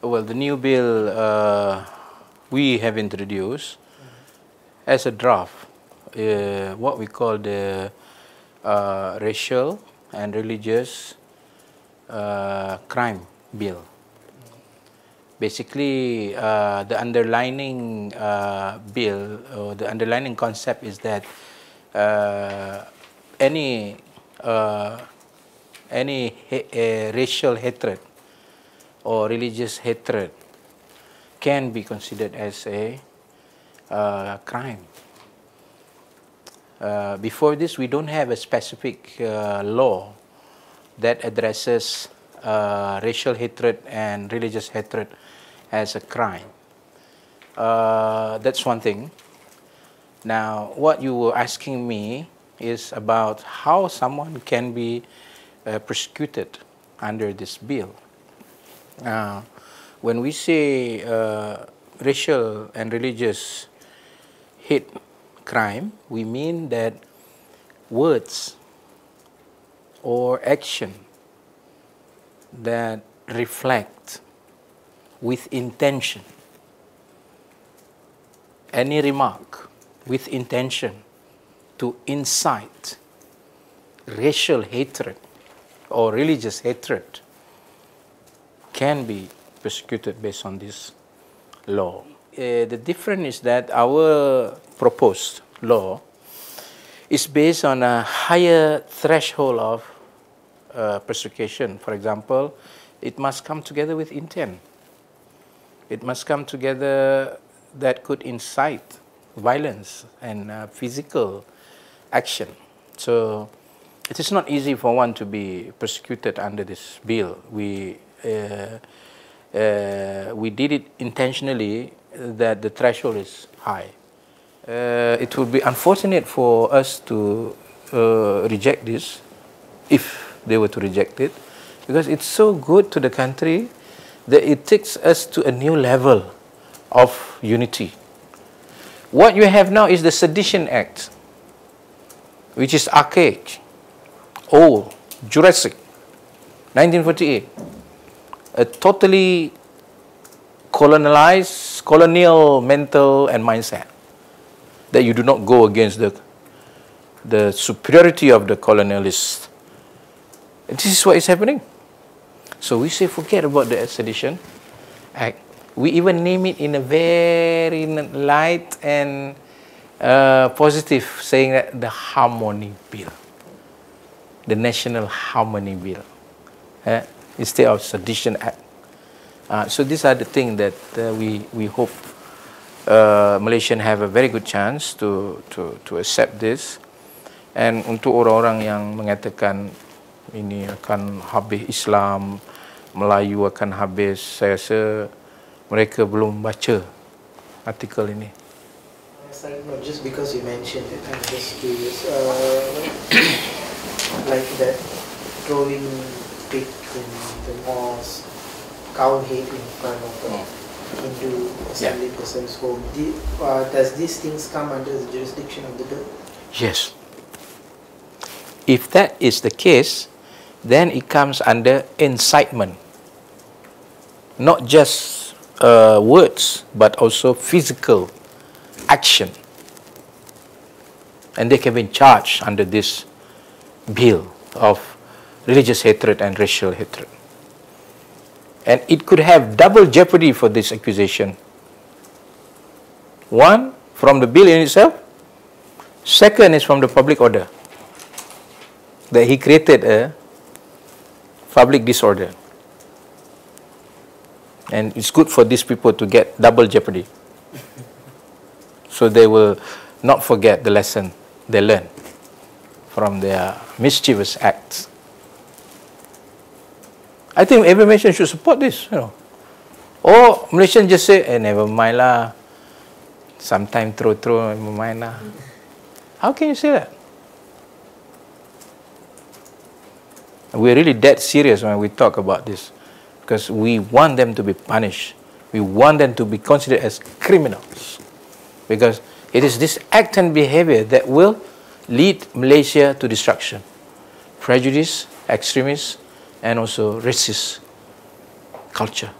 Well, the new bill we have introduced as a draft, what we call the racial and religious crime bill. Basically, the underlining bill or the underlining concept is that any racial hatred or religious hatred can be considered as a crime. Before this, we don't have a specific law that addresses racial hatred and religious hatred as a crime. That's one thing. Now, what you were asking me is about how someone can be prosecuted under this bill. When we say racial and religious hate crime, we mean that words or action that reflect with intention, any remark with intention to incite racial hatred or religious hatred can be prosecuted based on this law. The difference is that our proposed law is based on a higher threshold of persecution. For example, it must come together with intent. It must come together that could incite violence and physical action. So it is not easy for one to be persecuted under this bill. We did it intentionally that the threshold is high. It would be unfortunate for us to reject this, if they were to reject it, because it's so good to the country that it takes us to a new level of unity. What you have now is the Sedition Act, which is archaic, old, Jurassic, 1948. A totally colonial mental and mindset that you do not go against the superiority of the colonialists. And this is what is happening. So we say forget about the Sedition Act. We even name it in a very light and positive, saying that the Harmony Bill, the National Harmony Bill, instead of Sedition Act. So these are the things that we hope Malaysian have a very good chance to accept this. And untuk orang-orang yang mengatakan ini akan habis Islam, Melayu akan habis, saya rasa mereka belum baca artikel ini. Just because you mentioned it, I'm just curious. Like that, throwing pig in the mosque, cow head in front of a Hindu assembly person's home. Does these things come under the jurisdiction of the bill? Yes. If that is the case, then it comes under incitement. Not just words, but also physical action. And they can be charged under this bill of religious hatred and racial hatred. And it could have double jeopardy for this accusation. One, from the bill in itself. Second is from the public order, that he created a public disorder. And it's good for these people to get double jeopardy. So they will not forget the lesson they learned from their mischievous acts. I think every Malaysian should support this, you know. Or Malaysian just say, never mind lah. Sometime throw, never mind lah. How can you say that? We're really that serious when we talk about this, because we want them to be punished. We want them to be considered as criminals, because it is this act and behavior that will lead Malaysia to destruction. Prejudice, extremists, and also racist culture.